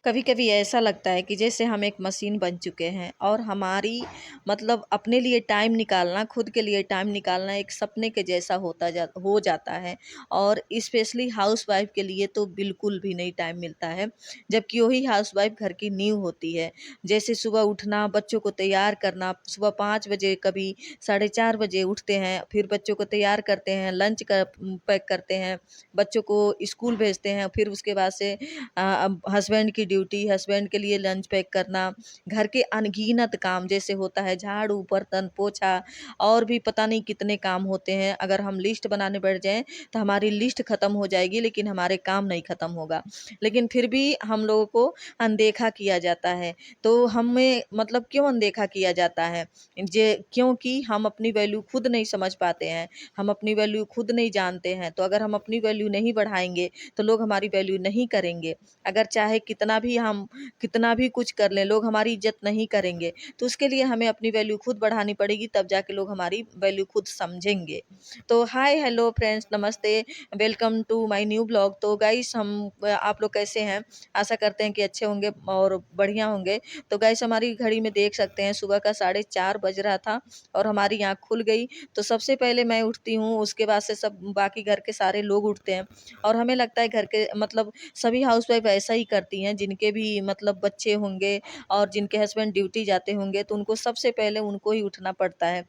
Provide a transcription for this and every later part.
कभी-कभी ऐसा लगता है कि जैसे हम एक मशीन बन चुके हैं और हमारी मतलब अपने लिए टाइम निकालना, खुद के लिए टाइम निकालना एक सपने के जैसा हो जाता है और स्पेशली हाउसवाइफ़ के लिए तो बिल्कुल भी नहीं टाइम मिलता है। जबकि वही हाउसवाइफ़ घर की नींव होती है। जैसे सुबह उठना, बच्चों को तैयार करना, सुबह 5 बजे कभी साढ़े 4 बजे उठते हैं, फिर बच्चों को तैयार करते हैं, लंच पैक करते हैं, बच्चों को स्कूल भेजते हैं, फिर उसके बाद से अब हस्बैंड की ड्यूटी, हस्बैंड के लिए लंच पैक करना, घर के अनगिनत काम जैसे होता है झाड़ू, बर्तन, पोछा और भी पता नहीं कितने काम होते हैं। अगर हम लिस्ट बनाने बैठ जाएँ तो हमारी लिस्ट खत्म हो जाएगी लेकिन हमारे काम नहीं खत्म होगा। लेकिन फिर भी हम लोगों को अनदेखा किया जाता है। तो हमें मतलब क्यों अनदेखा किया जाता है? क्योंकि हम अपनी वैल्यू खुद नहीं समझ पाते हैं, हम अपनी वैल्यू खुद नहीं जानते हैं। तो अगर हम अपनी वैल्यू नहीं बढ़ाएँगे तो लोग हमारी वैल्यू नहीं करेंगे। अगर चाहे कितना भी कुछ कर लें, लोग हमारी इज़्ज़त नहीं करेंगे। तो उसके लिए हमें अपनी वैल्यू खुद बढ़ानी पड़ेगी तब जाके लोग हमारी वैल्यू खुद समझेंगे। तो हाय, हेलो फ्रेंड्स, नमस्ते, welcome to my new blog. तो गाइस आप लोग कैसे हैं? आशा करते हैं कि अच्छे होंगे और बढ़िया होंगे। तो गाइस हमारी घड़ी में देख सकते हैं सुबह का 4:30 बज रहा था और हमारी आँख खुल गई। तो सबसे पहले मैं उठती हूँ, उसके बाद से सब बाकी घर के सारे लोग उठते हैं और हमें लगता है घर के मतलब सभी हाउसवाइफ़ ऐसा ही करती हैं, जिनके भी मतलब बच्चे होंगे और जिनके हस्बैंड ड्यूटी जाते होंगे, तो उनको सबसे पहले उनको ही उठना पड़ता है।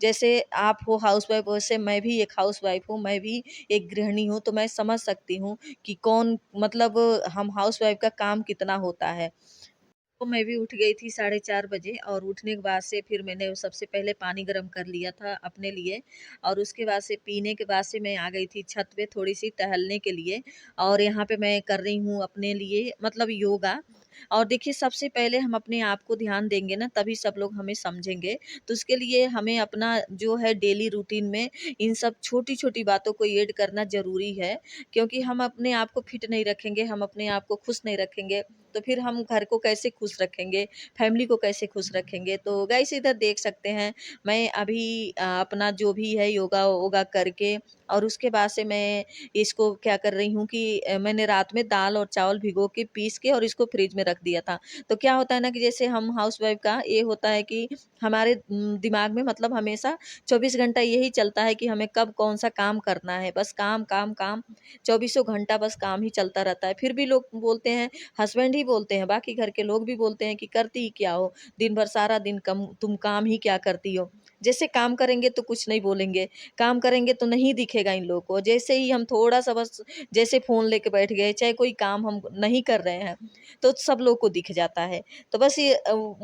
जैसे आप हो हाउसवाइफ़ वैसे मैं भी एक हाउसवाइफ़ हूँ, मैं भी एक गृहिणी हूँ, तो मैं समझ सकती हूँ कि कौन मतलब हम हाउसवाइफ़ का काम कितना होता है। तो मैं भी उठ गई थी 4:30 बजे और उठने के बाद से फिर मैंने सबसे पहले पानी गरम कर लिया था अपने लिए और उसके बाद से पीने के बाद से मैं आ गई थी छत पे थोड़ी-सी टहलने के लिए और यहाँ पे मैं कर रही हूँ अपने लिए मतलब योगा। और देखिए सबसे पहले हम अपने आप को ध्यान देंगे ना तभी सब लोग हमें समझेंगे। तो उसके लिए हमें अपना जो है डेली रूटीन में इन सब छोटी-छोटी बातों को ऐड करना ज़रूरी है क्योंकि हम अपने आप को फिट नहीं रखेंगे, हम अपने आप को खुश नहीं रखेंगे तो फिर हम घर को कैसे खुश रखेंगे, फैमिली को कैसे खुश रखेंगे। तो गाइस इधर देख सकते हैं मैं अभी अपना जो भी है योगा-वोगा करके और उसके बाद से मैं इसको क्या कर रही हूँ कि मैंने रात में दाल और चावल भिगो के पीस के और इसको फ्रिज में रख दिया था। तो क्या होता है ना कि जैसे हम हाउसवाइफ़ का ये होता है कि हमारे दिमाग में मतलब हमेशा 24 घंटा यही चलता है कि हमें कब कौन-सा काम करना है। बस काम, काम, काम, चौबीसों घंटा बस काम ही चलता रहता है। फिर भी लोग बोलते हैं हस्बैंड ही बोलते हैं, बाकी घर के लोग भी बोलते हैं कि करती ही क्या हो? दिन भर सारा दिन कम तुम काम ही क्या करती हो? जैसे काम करेंगे तो कुछ नहीं बोलेंगे, काम करेंगे तो नहीं दिखेगा इन लोगों को। जैसे ही हम थोड़ा-सा बस जैसे फ़ोन लेके बैठ गए, चाहे कोई काम हम नहीं कर रहे हैं, तो सब लोग को दिख जाता है। तो बस ये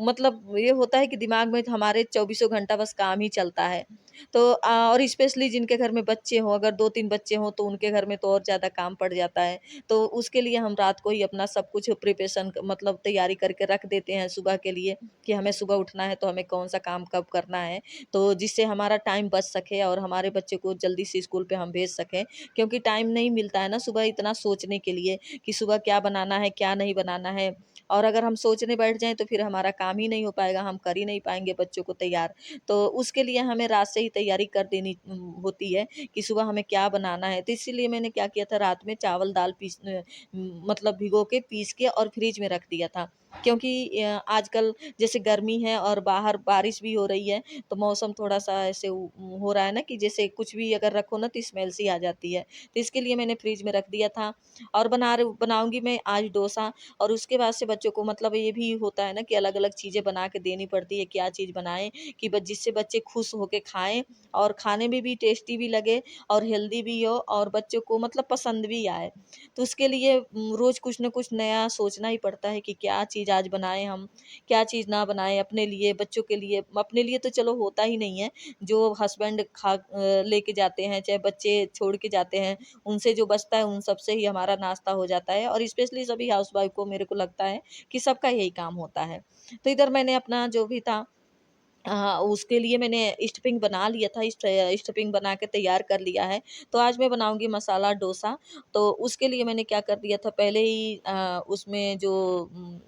मतलब ये होता है कि दिमाग में हमारे चौबीसों घंटा बस काम ही चलता है। तो और स्पेशली जिनके घर में बच्चे हों, अगर 2-3 बच्चे हों, तो उनके घर में तो और ज़्यादा काम पड़ जाता है। तो उसके लिए हम रात को ही अपना सब कुछ प्रिपरेशन मतलब तैयारी करके रख देते हैं सुबह के लिए कि हमें सुबह उठना है तो हमें कौन-सा काम कब करना है। तो जिससे हमारा टाइम बच सके और हमारे बच्चे को जल्दी से स्कूल पे हम भेज सकें। क्योंकि टाइम नहीं मिलता है ना सुबह इतना सोचने के लिए कि सुबह क्या बनाना है, क्या नहीं बनाना है। और अगर हम सोचने बैठ जाएँ तो फिर हमारा काम ही नहीं हो पाएगा, हम कर ही नहीं पाएँगे बच्चों को तैयार। तो उसके लिए हमें रात से ही तैयारी कर देनी होती है कि सुबह हमें क्या बनाना है। तो इसीलिए मैंने क्या किया था रात में चावल दाल मतलब भिगो के पीस के और फ्रिज में रख दिया था। क्योंकि आजकल जैसे गर्मी है और बाहर बारिश भी हो रही है, तो मौसम थोड़ा-सा ऐसे हो रहा है ना कि जैसे कुछ भी अगर रखो ना तो स्मेल सी आ जाती है। तो इसके लिए मैंने फ्रिज में रख दिया था और बनाऊँगी मैं आज डोसा और उसके बाद से बच्चों को मतलब ये भी होता है ना कि अलग-अलग चीज़ें बना के देनी पड़ती है, क्या चीज़ बनाएँ कि ब जिससे बच्चे खुश होके खाएँ और खाने में भी टेस्टी भी लगे और हेल्दी भी हो और बच्चों को मतलब पसंद भी आए। तो उसके लिए रोज़ कुछ न कुछ नया सोचना ही पड़ता है कि क्या चीज़ आज बनाएँ हम, क्या चीज़ ना बनाएँ अपने लिए, बच्चों के लिए। अपने लिए तो चलो होता ही नहीं है, जो हस्बैंड लेके जाते हैं, चाहे बच्चे छोड़ के जाते हैं, उनसे जो बचता है उन सब से ही हमारा नाश्ता हो जाता है और स्पेशली सभी हाउसवाइफ़ को मेरे को लगता है कि सबका यही काम होता है। तो इधर मैंने अपना जो भी था उसके लिए मैंने स्टफिंग बना लिया था, स्टफिंग बना के तैयार कर लिया है। तो आज मैं बनाऊँगी मसाला डोसा, तो उसके लिए मैंने क्या कर दिया था पहले ही उसमें जो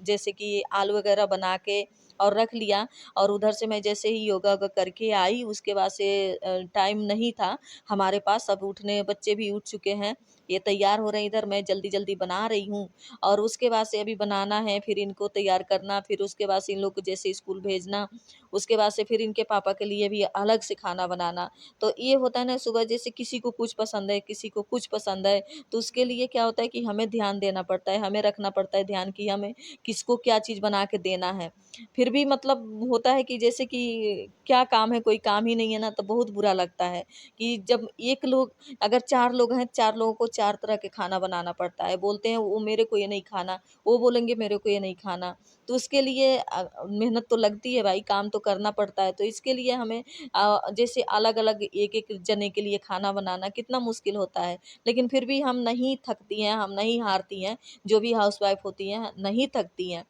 जैसे कि आलू वगैरह बना के और रख लिया और उधर से मैं जैसे ही योगा-वोगा करके आई, उसके बाद से टाइम नहीं था हमारे पास, सब बच्चे भी उठ चुके हैं। ये तैयार हो रहे हैं, इधर मैं जल्दी जल्दी बना रही हूँ। और उसके बाद से अभी बनाना है, फिर इनको तैयार करना, फिर उसके बाद से इन लोग को जैसे स्कूल भेजना, उसके बाद से फिर इनके पापा के लिए भी अलग से खाना बनाना। तो ये होता है ना, सुबह जैसे किसी को कुछ पसंद है, किसी को कुछ पसंद है, तो उसके लिए क्या होता है कि हमें ध्यान देना पड़ता है, हमें रखना पड़ता है ध्यान कि हमें किसको क्या चीज़ बना के देना है। फिर भी मतलब होता है कि जैसे कि क्या काम है, कोई काम ही नहीं है ना, तो बहुत बुरा लगता है कि जब एक लोग, अगर 4 लोग हैं, 4 लोगों को 4 तरह के खाना बनाना पड़ता है। बोलते हैं वो मेरे को ये नहीं खाना, वो बोलेंगे मेरे को ये नहीं खाना। तो उसके लिए मेहनत तो लगती है भाई, काम तो करना पड़ता है। तो इसके लिए हमें जैसे अलग-अलग एक-एक जने के लिए खाना बनाना कितना मुश्किल होता है। लेकिन फिर भी हम नहीं थकती हैं, हम नहीं हारती हैं, जो भी हाउसवाइफ़ होती हैं, नहीं थकती हैं।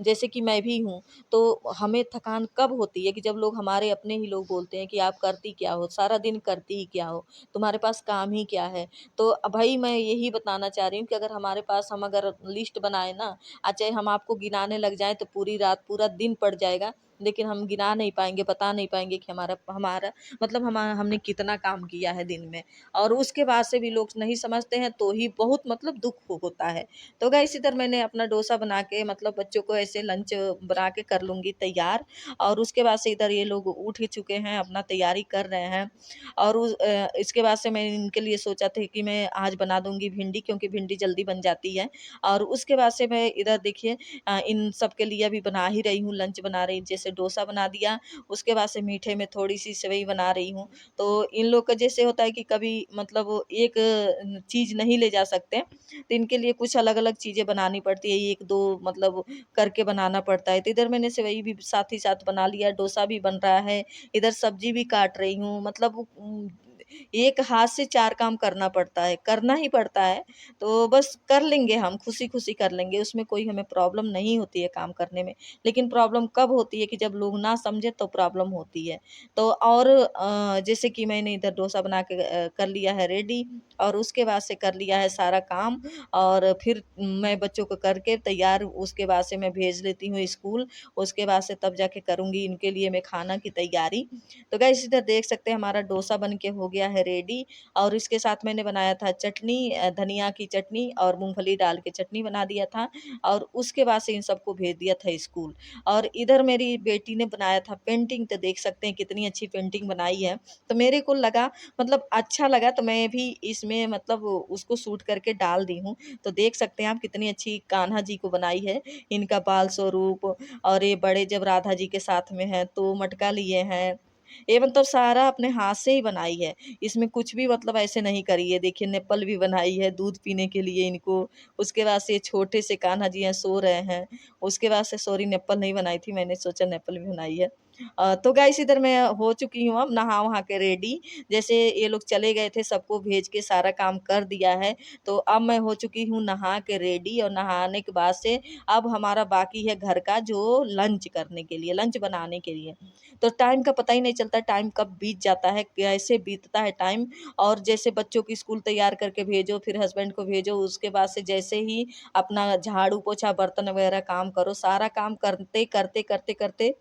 जैसे कि मैं भी हूँ, तो हमें थकान कब होती है कि जब लोग, हमारे अपने ही लोग बोलते हैं कि आप करती क्या हो? सारा दिन करती ही क्या हो? तुम्हारे पास काम ही क्या है? तो भई मैं यही बताना चाह रही हूँ कि अगर हमारे पास, हम अगर लिस्ट बनाएँ ना, चाहे हम आपको गिनाने लग जाएँ तो पूरी रात, पूरा दिन पड़ जाएगा, लेकिन हम गिना नहीं पाएँगे, बता नहीं पाएँगे कि हमारा हमारा मतलब हमने कितना काम किया है दिन में। और उसके बाद से भी लोग नहीं समझते हैं, तो ही बहुत मतलब दुःख होता है। तो गाइस, इधर मैंने अपना डोसा बना के मतलब बच्चों को ऐसे लंच बना के कर लूँगी तैयार। और उसके बाद से इधर ये लोग उठ ही चुके हैं, अपना तैयारी कर रहे हैं। और इसके बाद से मैंने इनके लिए सोचा था कि मैं आज बना दूँगी भिंडी, क्योंकि भिंडी जल्दी बन जाती है। और उसके बाद से मैं इधर देखिए इन सब के लिए अभी बना ही रही हूँ, लंच बना रही, जैसे डोसा बना दिया, उसके बाद से मीठे में थोड़ी-सी सेवई बना रही हूँ। तो इन लोग का जैसे होता है कि कभी मतलब एक चीज़ नहीं ले जा सकते, तो इनके लिए कुछ अलग-अलग चीज़ें बनानी पड़ती है, 1-2 मतलब करके बनाना पड़ता है। तो इधर मैंने सेवई भी साथ ही साथ बना लिया, डोसा भी बन रहा है, इधर सब्ज़ी भी काट रही हूँ, मतलब एक हाथ से 4 काम करना पड़ता है, करना ही पड़ता है। तो बस कर लेंगे हम, खुशी-खुशी कर लेंगे, उसमें कोई हमें प्रॉब्लम नहीं होती है काम करने में। लेकिन प्रॉब्लम कब होती है कि जब लोग ना समझे, तो प्रॉब्लम होती है। तो और जैसे कि मैंने इधर डोसा बना के कर लिया है रेडी, और उसके बाद से कर लिया है सारा काम, और फिर मैं बच्चों को करके तैयार, उसके बाद से मैं भेज लेती हूँ स्कूल। उसके बाद से तब जाके करूँगी इनके लिए मैं खाना की तैयारी। तो गाइस, इधर देख सकते हैं हमारा डोसा बन के हो गया है रेडी। और इसके साथ मैंने बनाया था चटनी, धनिया की चटनी और मूँगफली डाल के चटनी बना दिया था। और उसके बाद से इन सबको भेज दिया था स्कूल। और इधर मेरी बेटी ने बनाया था पेंटिंग, तो देख सकते हैं कितनी अच्छी पेंटिंग बनाई है। तो मेरे को लगा, मतलब अच्छा लगा, तो मैं भी इसमें मतलब उसको शूट करके डाल दी हूँ। तो देख सकते हैं आप कितनी अच्छी कान्हा जी को बनाई है, इनका बाल स्वरूप। और ये बड़े जब राधा जी के साथ में हैं, तो मटका लिए हैं। ये मतलब सारा अपने हाथ से ही बनाई है। इसमें कुछ भी मतलब ऐसे नहीं करी है। देखिए निप्पल भी बनाई है दूध पीने के लिए इनको। उसके बाद से छोटे से कान्हा जी हैं, सो रहे हैं। उसके बाद से, सॉरी, निप्पल नहीं बनाई थी, मैंने सोचा निप्पल भी बनाई है। तो गाइस, इधर मैं हो चुकी हूँ अब नहा-वहा के रेडी। जैसे ये लोग चले गए थे, सबको भेज के सारा काम कर दिया है। तो अब मैं हो चुकी हूँ नहा के रेडी, और नहाने के बाद से अब हमारा बाकी है घर का जो लंच करने के लिए, लंच बनाने के लिए। तो टाइम का पता ही नहीं चलता, टाइम कब बीत जाता है, कैसे बीतता है टाइम। और जैसे बच्चों की स्कूल तैयार करके भेजो, फिर हस्बैंड को भेजो, उसके बाद से जैसे ही अपना झाड़ू पोछा बर्तन वगैरह काम करो, सारा काम करते करते करते करते,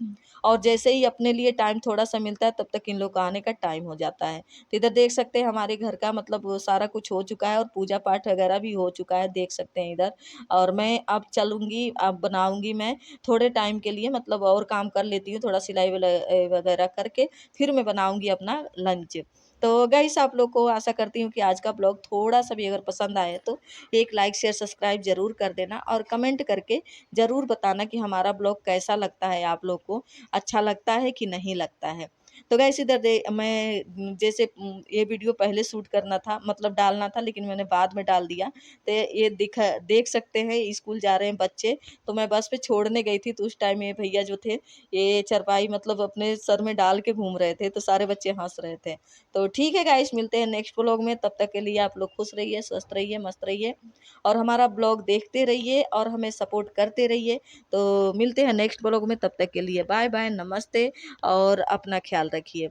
और जैसे ही अपने लिए टाइम थोड़ा सा मिलता है, तब तक इन लोग का आने का टाइम हो जाता है। तो इधर देख सकते हैं हमारे घर का मतलब वो सारा कुछ हो चुका है, और पूजा पाठ वगैरह भी हो चुका है, देख सकते हैं इधर। और मैं अब चलूंगी, अब बनाऊंगी मैं थोड़े टाइम के लिए, मतलब और काम कर लेती हूँ, थोड़ा सिलाई वगैरह करके फिर मैं बनाऊँगी अपना लंच। तो गाइस, आप लोग को आशा करती हूँ कि आज का ब्लॉग थोड़ा-सा भी अगर पसंद आए, तो एक लाइक, शेयर, सब्सक्राइब ज़रूर कर देना, और कमेंट करके ज़रूर बताना कि हमारा ब्लॉग कैसा लगता है आप लोग को, अच्छा लगता है कि नहीं लगता है। तो गाइस, इधर मैं जैसे ये वीडियो पहले शूट करना था, मतलब डालना था, लेकिन मैंने बाद में डाल दिया। तो ये देख सकते हैं स्कूल जा रहे हैं बच्चे। तो मैं बस पे छोड़ने गई थी, तो उस टाइम ये भैया जो थे, ये चारपाई मतलब अपने सर में डाल के घूम रहे थे, तो सारे बच्चे हँस रहे थे। तो ठीक है गाइस, मिलते हैं नेक्स्ट व्लॉग में, तब तक के लिए आप लोग खुश रहिए, स्वस्थ रहिए, मस्त रहिए, और हमारा ब्लॉग देखते रहिए और हमें सपोर्ट करते रहिए। तो मिलते हैं नेक्स्ट व्लॉग में, तब तक के लिए बाय बाय, नमस्ते, और अपना ख्याल रखिए।